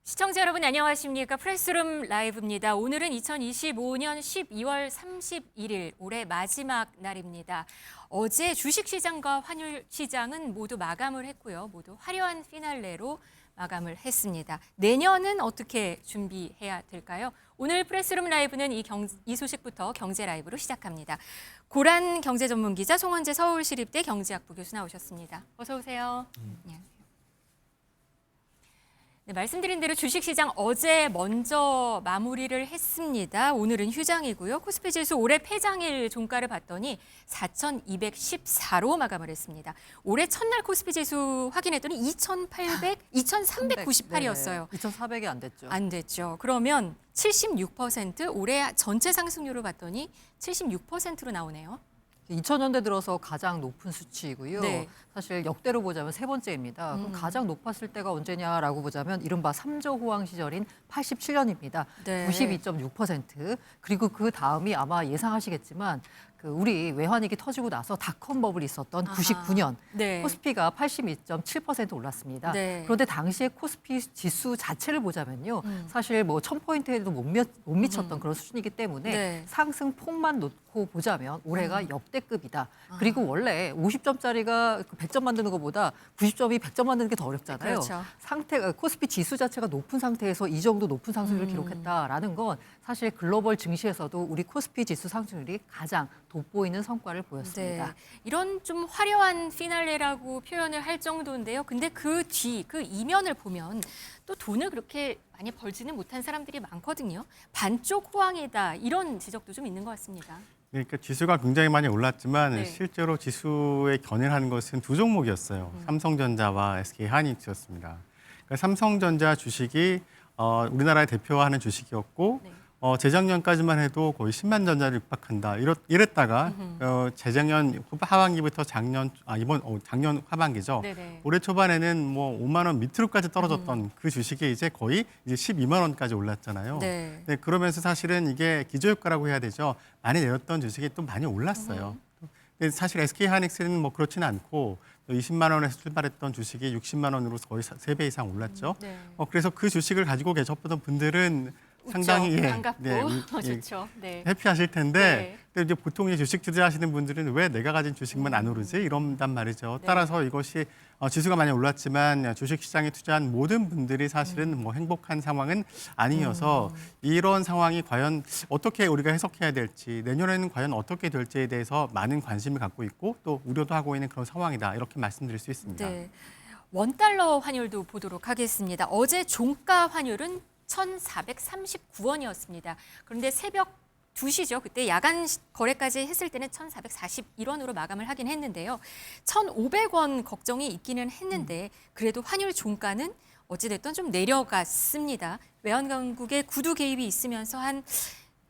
시청자 여러분 안녕하십니까? 프레스룸 라이브입니다. 오늘은 2025년 12월 31일 올해 마지막 날입니다. 어제 주식시장과 환율시장은 모두 마감을 했고요. 모두 화려한 피날레로 마감을 했습니다. 내년은 어떻게 준비해야 될까요? 오늘 프레스룸 라이브는 이 소식부터 경제 라이브로 시작합니다. 고란 경제전문기자 송원재 서울시립대 경제학부 교수 나오셨습니다. 어서 오세요. 안녕하세요. 네, 말씀드린 대로 주식시장 어제 먼저 마무리를 했습니다. 오늘은 휴장이고요. 코스피 지수 올해 폐장일 종가를 봤더니 4,214로 마감을 했습니다. 올해 첫날 코스피 지수 확인했더니 2,398이었어요. 2,400이 안 됐죠. 안 됐죠. 그러면 76% 올해 전체 상승률을 봤더니 76%로 나오네요. 2000년대 들어서 가장 높은 수치이고요. 네. 사실 역대로 보자면 세 번째입니다. 그럼 가장 높았을 때가 언제냐라고 보자면 이른바 3조 호황 시절인 87년입니다. 네. 92.6%. 그리고 그 다음이 아마 예상하시겠지만 우리 외환위기 터지고 나서 닷컴 버블이 있었던 99년 네. 코스피가 82.7% 올랐습니다. 네. 그런데 당시에 코스피 지수 자체를 보자면요. 사실 뭐 1000포인트에도 못 미쳤던 그런 수준이기 때문에 네. 상승 폭만 놓고 보자면 올해가 역대급이다. 그리고 원래 50점짜리가 100점 만드는 것보다 90점이 100점 만드는 게 더 어렵잖아요. 그렇죠. 상태가 코스피 지수 자체가 높은 상태에서 이 정도 높은 상승률을 기록했다라는 건 사실 글로벌 증시에서도 우리 코스피 지수 상승률이 가장 돋보이는 성과를 보였습니다. 네, 이런 좀 화려한 피날레라고 표현을 할 정도인데요. 근데 그 뒤, 그 이면을 보면 또 돈을 그렇게 많이 벌지는 못한 사람들이 많거든요. 반쪽 호황이다 이런 지적도 좀 있는 것 같습니다. 그러니까 지수가 굉장히 많이 올랐지만 네. 실제로 지수에 견인하는 것은 두 종목이었어요. 삼성전자와 SK하이닉스였습니다. 그러니까 삼성전자 주식이 우리나라의 대표하는 주식이었고 네. 재작년까지만 해도 거의 10만 전자를 육박한다. 이랬다가 재작년 하반기부터 작년 하반기죠. 네네. 올해 초반에는 뭐 5만 원 밑으로까지 떨어졌던 그 주식이 이제 거의 이제 12만 원까지 올랐잖아요. 네. 네, 그러면서 사실은 이게 기저효과라고 해야 되죠. 많이 내렸던 주식이 또 많이 올랐어요. 근데 사실 SK하이닉스는 뭐 그렇지는 않고 20만 원에서 출발했던 주식이 60만 원으로 거의 3배 이상 올랐죠. 네. 그래서 그 주식을 가지고 계셨던 분들은 상당히 웃죠? 반갑고 예, 좋죠. 네. 해피하실 텐데 네. 근데 이제 보통 이제 주식 투자하시는 분들은 왜 내가 가진 주식만 안 오르지 이런단 말이죠. 네. 따라서 이것이 지수가 많이 올랐지만 주식 시장에 투자한 모든 분들이 사실은 뭐 행복한 상황은 아니어서 이런 상황이 과연 어떻게 우리가 해석해야 될지 내년에는 과연 어떻게 될지에 대해서 많은 관심을 갖고 있고 또 우려도 하고 있는 그런 상황이다 이렇게 말씀드릴 수 있습니다. 네. 원달러 환율도 보도록 하겠습니다. 어제 종가 환율은 1,439원이었습니다. 그런데 새벽 2시죠. 그때 야간 거래까지 했을 때는 1,441원으로 마감을 하긴 했는데요. 1,500원 걱정이 있기는 했는데 그래도 환율 종가는 어찌됐든 좀 내려갔습니다. 외환당국의 구두 개입이 있으면서 한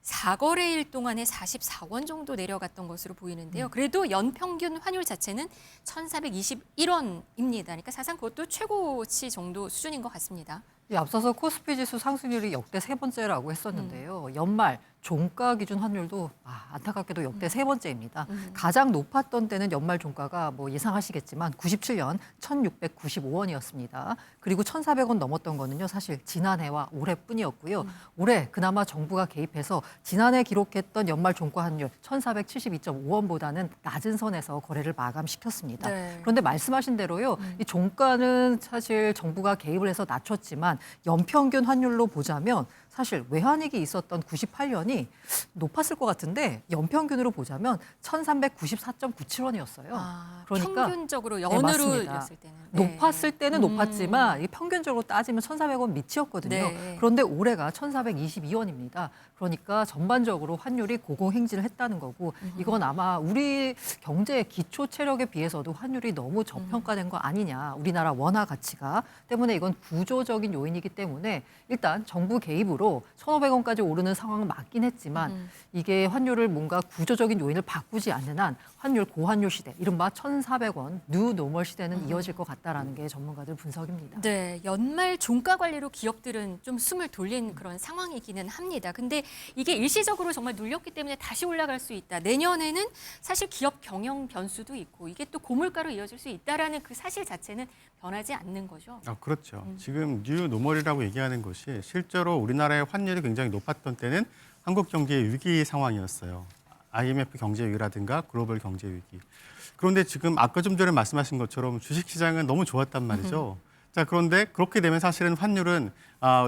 4거래일 동안에 44원 정도 내려갔던 것으로 보이는데요. 그래도 연평균 환율 자체는 1,421원입니다. 그러니까 사상 그것도 최고치 정도 수준인 것 같습니다. 앞서서 코스피 지수 상승률이 역대 세 번째라고 했었는데요. 연말 종가 기준 환율도 안타깝게도 역대 세 번째입니다. 가장 높았던 때는 연말 종가가 뭐 예상하시겠지만 97년 1,695원이었습니다. 그리고 1,400원 넘었던 거는요. 사실 지난해와 올해뿐이었고요. 올해 그나마 정부가 개입해서 지난해 기록했던 연말 종가 환율 1,472.5원보다는 낮은 선에서 거래를 마감시켰습니다. 네. 그런데 말씀하신 대로요. 이 종가는 사실 정부가 개입을 해서 낮췄지만 연평균 환율로 보자면 사실 외환위기 있었던 98년이 높았을 것 같은데 연평균으로 보자면 1,394.97원이었어요. 그러니까 평균적으로 네, 연으로 맞습니다. 였을 때는. 높았을 때는 높았지만 이 평균적으로 따지면 1,400원 밑이었거든요. 네. 그런데 올해가 1,422원입니다. 그러니까 전반적으로 환율이 고공행진을 했다는 거고 이건 아마 우리 경제의 기초 체력에 비해서도 환율이 너무 저평가된 거 아니냐. 우리나라 원화 가치가 때문에 이건 구조적인 요인이기 때문에 일단 정부 개입으로 1,500원까지 오르는 상황은 맞기 낮긴 했지만 이게 환율을 뭔가 구조적인 요인을 바꾸지 않는 한 환율 고환율 시대, 이른바 1,400원 뉴 노멀 시대는 이어질 것 같다라는 게 전문가들 분석입니다. 네, 연말 종가 관리로 기업들은 좀 숨을 돌린 그런 상황이기는 합니다. 근데 이게 일시적으로 정말 눌렸기 때문에 다시 올라갈 수 있다. 내년에는 사실 기업 경영 변수도 있고 이게 또 고물가로 이어질 수 있다라는 그 사실 자체는 변하지 않는 거죠. 그렇죠. 지금 뉴 노멀이라고 얘기하는 것이 실제로 우리나라의 환율이 굉장히 높았던 때는 한국 경제의 위기 상황이었어요. IMF 경제 위기라든가 글로벌 경제 위기. 그런데 지금 아까 좀 전에 말씀하신 것처럼 주식시장은 너무 좋았단 말이죠. 자, 그런데 그렇게 되면 사실은 환율은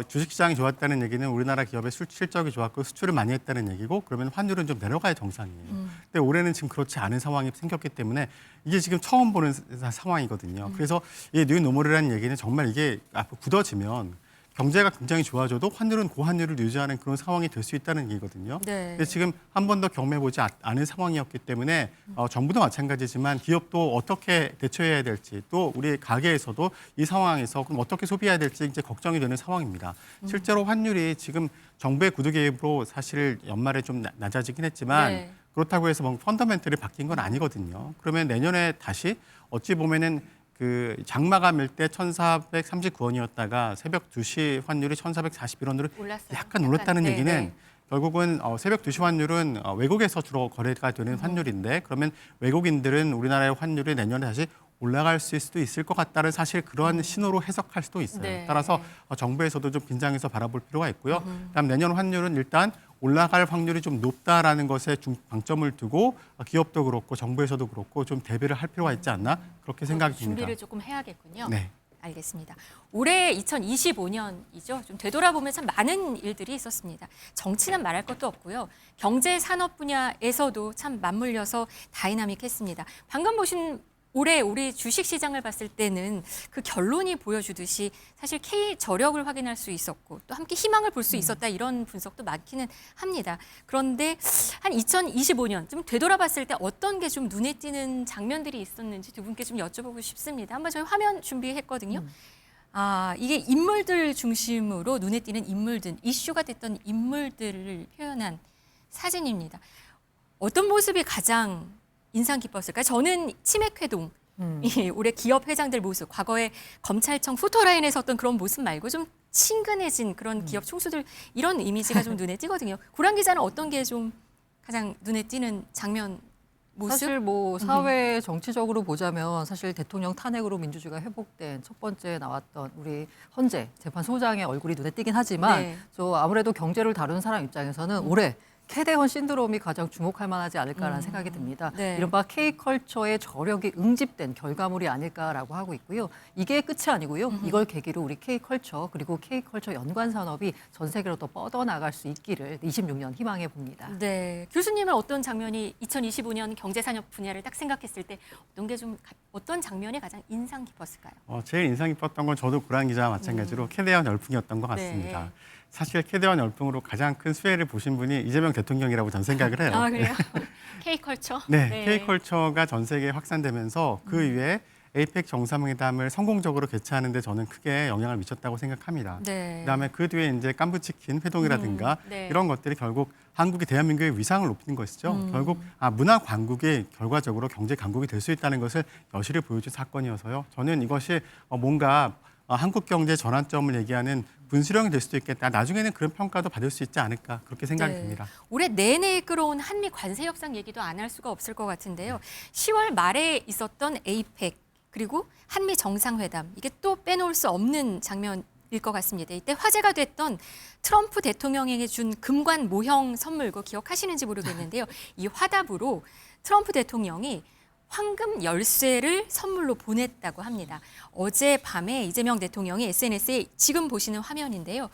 주식시장이 좋았다는 얘기는 우리나라 기업의 실적이 좋았고 수출을 많이 했다는 얘기고 그러면 환율은 좀 내려가야 정상이에요. 근데 올해는 지금 그렇지 않은 상황이 생겼기 때문에 이게 지금 처음 보는 상황이거든요. 그래서 이 뉴 노멀이라는 얘기는 정말 이게 앞으로 굳어지면 경제가 굉장히 좋아져도 환율은 고환율을 유지하는 그런 상황이 될 수 있다는 얘기거든요. 네. 근데 지금 한 번 더 경험해보지 않은 상황이었기 때문에 정부도 마찬가지지만 기업도 어떻게 대처해야 될지 또 우리 가게에서도 이 상황에서 그럼 어떻게 소비해야 될지 이제 걱정이 되는 상황입니다. 실제로 환율이 지금 정부의 구두 개입으로 사실 연말에 좀 낮아지긴 했지만 네. 그렇다고 해서 뭐 펀더멘털이 바뀐 건 아니거든요. 그러면 내년에 다시 어찌 보면은 그 장마감일 때 1,439원이었다가 새벽 2시 환율이 1,441원으로 올랐어요. 약간 올랐다는 네, 얘기는 네. 결국은 새벽 2시 환율은 외국에서 주로 거래가 되는 환율인데 그러면 외국인들은 우리나라의 환율이 내년에 다시 올라갈 수도 있을 것 같다는 사실 그런 신호로 해석할 수도 있어요. 네. 따라서 정부에서도 좀 긴장해서 바라볼 필요가 있고요. 그다음 내년 환율은 일단 올라갈 확률이 좀 높다라는 것에 방점을 두고 기업도 그렇고 정부에서도 그렇고 좀 대비를 할 필요가 있지 않나 그렇게 생각이 듭니다. 준비를 조금 해야겠군요. 네. 알겠습니다. 올해 2025년이죠. 좀 되돌아보면 참 많은 일들이 있었습니다. 정치는 말할 것도 없고요. 경제 산업 분야에서도 참 맞물려서 다이나믹했습니다. 방금 보신 올해 우리 주식 시장을 봤을 때는 그 결론이 보여주듯이 사실 K 저력을 확인할 수 있었고 또 함께 희망을 볼 수 있었다 이런 분석도 많기는 합니다. 그런데 한 2025년 좀 되돌아봤을 때 어떤 게 좀 눈에 띄는 장면들이 있었는지 두 분께 좀 여쭤보고 싶습니다. 한번 저희 화면 준비했거든요. 이게 인물들 중심으로 눈에 띄는 인물들, 이슈가 됐던 인물들을 표현한 사진입니다. 어떤 모습이 가장 인상 깊었을까요? 저는 치맥회동, 이 올해 기업 회장들 모습, 과거에 검찰청 후터라인에 섰던 그런 모습 말고 좀 친근해진 그런 기업 총수들 이런 이미지가 좀 눈에 띄거든요. 고란 기자는 어떤 게 좀 가장 눈에 띄는 장면, 모습? 사실 뭐 사회 정치적으로 보자면 사실 대통령 탄핵으로 민주주의가 회복된 첫 번째 나왔던 우리 헌재 재판소장의 얼굴이 눈에 띄긴 하지만 네. 저 아무래도 경제를 다루는 사람 입장에서는 올해 캐대헌 신드롬이 가장 주목할 만하지 않을까라는 생각이 듭니다. 네. 이른바 K컬처의 저력이 응집된 결과물이 아닐까라고 하고 있고요. 이게 끝이 아니고요. 이걸 계기로 우리 K컬처 그리고 K컬처 연관 산업이 전 세계로 더 뻗어나갈 수 있기를 26년 희망해 봅니다. 네, 교수님은 어떤 장면이 2025년 경제산업 분야를 딱 생각했을 때 어떤 장면이 가장 인상 깊었을까요? 제일 인상 깊었던 건 저도 고란 기자와 마찬가지로 캐대헌 열풍이었던 것 같습니다. 네. 사실 캐대헌 열풍으로 가장 큰 수혜를 보신 분이 이재명 대통령이라고 전 생각을 해요. 아, 그래요? K컬처? 네, K컬처가 전 세계에 확산되면서 그 이후에 에이펙 정상회담을 성공적으로 개최하는 데 저는 크게 영향을 미쳤다고 생각합니다. 네. 그다음에 그 뒤에 이제 깐부치킨 회동이라든가 네. 이런 것들이 결국 한국이 대한민국의 위상을 높이는 것이죠. 결국 문화 강국이 결과적으로 경제 강국이 될 수 있다는 것을 여실히 보여준 사건이어서요. 저는 이것이 뭔가 한국 경제 전환점을 얘기하는 분수령이 될 수도 있겠다. 나중에는 그런 평가도 받을 수 있지 않을까 그렇게 생각이 듭니다. 올해 내내 끌어온 한미 관세 협상 얘기도 안 할 수가 없을 것 같은데요. 10월 말에 있었던 에이펙 그리고 한미 정상회담 이게 또 빼놓을 수 없는 장면일 것 같습니다. 이때 화제가 됐던 트럼프 대통령에게 준 금관 모형 선물 그거 기억하시는지 모르겠는데요. 이 화답으로 트럼프 대통령이 황금 열쇠를 선물로 보냈다고 합니다. 어젯밤에 이재명 대통령이 SNS에 지금 보시는 화면인데요.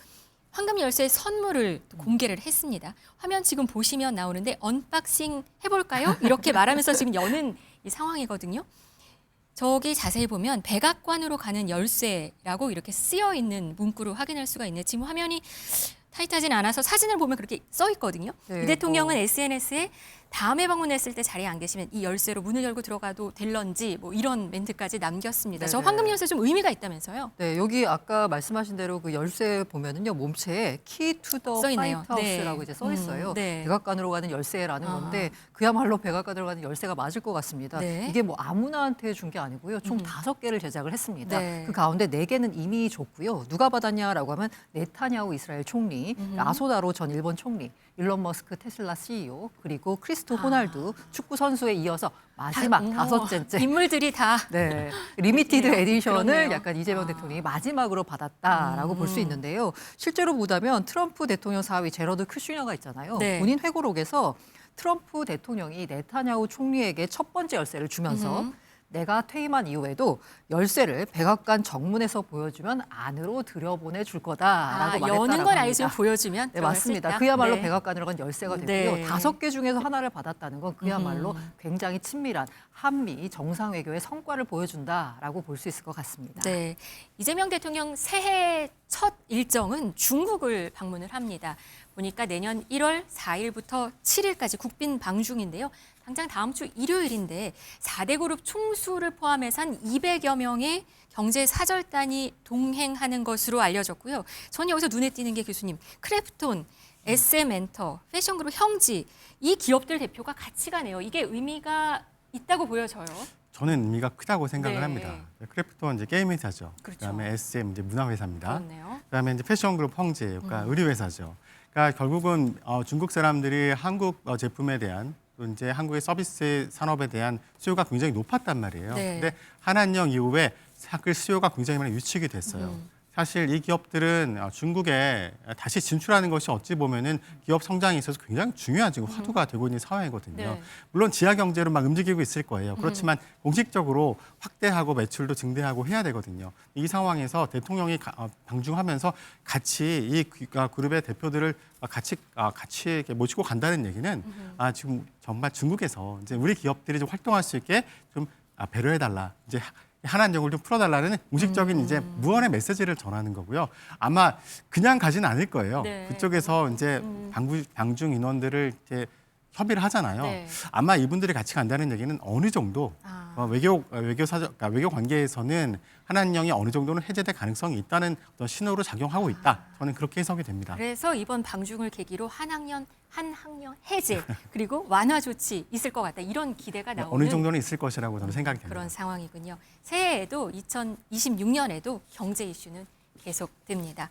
황금 열쇠 선물을 공개를 했습니다. 화면 지금 보시면 나오는데 언박싱 해볼까요? 이렇게 말하면서 지금 여는 이 상황이거든요. 저기 자세히 보면 백악관으로 가는 열쇠라고 이렇게 쓰여 있는 문구로 확인할 수가 있네요. 지금 화면이 타이트하진 않아서 사진을 보면 그렇게 써 있거든요. 네, 이 대통령은 SNS에 다음에 방문했을 때 자리에 안 계시면 이 열쇠로 문을 열고 들어가도 될런지 뭐 이런 멘트까지 남겼습니다. 저 네네. 황금 열쇠 좀 의미가 있다면서요? 네, 여기 아까 말씀하신 대로 그 열쇠 보면은요, 몸체에 키 투 더 써 있네요. 파이트하우스라고 네. 이제 써 있어요. 네. 백악관으로 가는 열쇠라는 아. 건데 그야말로 백악관으로 가는 열쇠가 맞을 것 같습니다. 네. 이게 뭐 아무나한테 준 게 아니고요. 총 5개를 제작을 했습니다. 네. 그 가운데 4개는 이미 줬고요. 누가 받았냐라고 하면 네타냐후 이스라엘 총리, 아소다로 전 일본 총리, 일론 머스크 테슬라 CEO, 그리고 크리스토 호날두 축구 선수에 이어서 마지막 어머, 5째째 인물들이 다 네, 리미티드 그렇네요. 에디션을 그렇네요. 약간 이재명 대통령이 마지막으로 받았다라고 볼 수 있는데요. 실제로 보자면 트럼프 대통령 사위 제러드 쿠슈너가 있잖아요. 네. 본인 회고록에서 트럼프 대통령이 네타냐후 총리에게 첫 번째 열쇠를 주면서 내가 퇴임한 이후에도 열쇠를 백악관 정문에서 보여주면 안으로 들여보내 줄 거다라고 말했다라고 여는 건 합니다. 알지만 보여주면 네, 들어갈 수 맞습니다. 있다. 그야말로 네. 백악관으로 간 열쇠가 됐고요. 네. 5개 중에서 하나를 받았다는 건 그야말로 굉장히 친밀한 한미 정상외교의 성과를 보여준다라고 볼 수 있을 것 같습니다. 네, 이재명 대통령 새해 첫 일정은 중국을 방문을 합니다. 보니까 내년 1월 4일부터 7일까지 국빈 방중인데요. 당장 다음 주 일요일인데 4대 그룹 총수를 포함해서 한 200여 명의 경제 사절단이 동행하는 것으로 알려졌고요. 전 여기서 눈에 띄는 게 교수님, 크래프톤, SM엔터, 패션그룹 형지 이 기업들 대표가 같이 가네요. 이게 의미가 있다고 보여져요. 저는 의미가 크다고 생각을 네. 합니다. 크래프톤 이제 게임 회사죠. 그렇죠. 그다음에 SM 이제 문화 회사입니다. 그렇네요. 그다음에 이제 패션그룹 형제, 그러니까 의류 회사죠. 그러니까 결국은 중국 사람들이 한국 제품에 대한 또 이제 한국의 서비스 산업에 대한 수요가 굉장히 높았단 말이에요. 네. 근데 한한령 이후에 그 수요가 굉장히 많이 유축이 됐어요. 사실 이 기업들은 중국에 다시 진출하는 것이 어찌 보면은 기업 성장에 있어서 굉장히 중요한 지금 화두가 되고 있는 상황이거든요. 네. 물론 지하 경제로 막 움직이고 있을 거예요. 그렇지만 공식적으로 확대하고 매출도 증대하고 해야 되거든요. 이 상황에서 대통령이 방중하면서 같이 이 그룹의 대표들을 같이 이렇게 모시고 간다는 얘기는 지금 정말 중국에서 이제 우리 기업들이 좀 활동할 수 있게 좀 배려해달라. 이제 한한령을 좀 풀어달라는 공식적인 이제 무언의 메시지를 전하는 거고요. 아마 그냥 가지는 않을 거예요. 네. 그쪽에서 이제 방중 인원들을 이렇게 협의를 하잖아요. 네. 아마 이분들이 같이 간다는 얘기는 어느 정도 외교 관계에서는 한한령이 어느 정도는 해제될 가능성이 있다는 어떤 신호로 작용하고 있다. 저는 그렇게 해석이 됩니다. 그래서 이번 방중을 계기로 한학년 해제 그리고 완화 조치 있을 것 같다. 이런 기대가 나오는 어느 정도는 있을 것이라고 저는 생각이 됩니다. 그런 상황이군요. 새해에도 2026년에도 경제 이슈는 계속됩니다.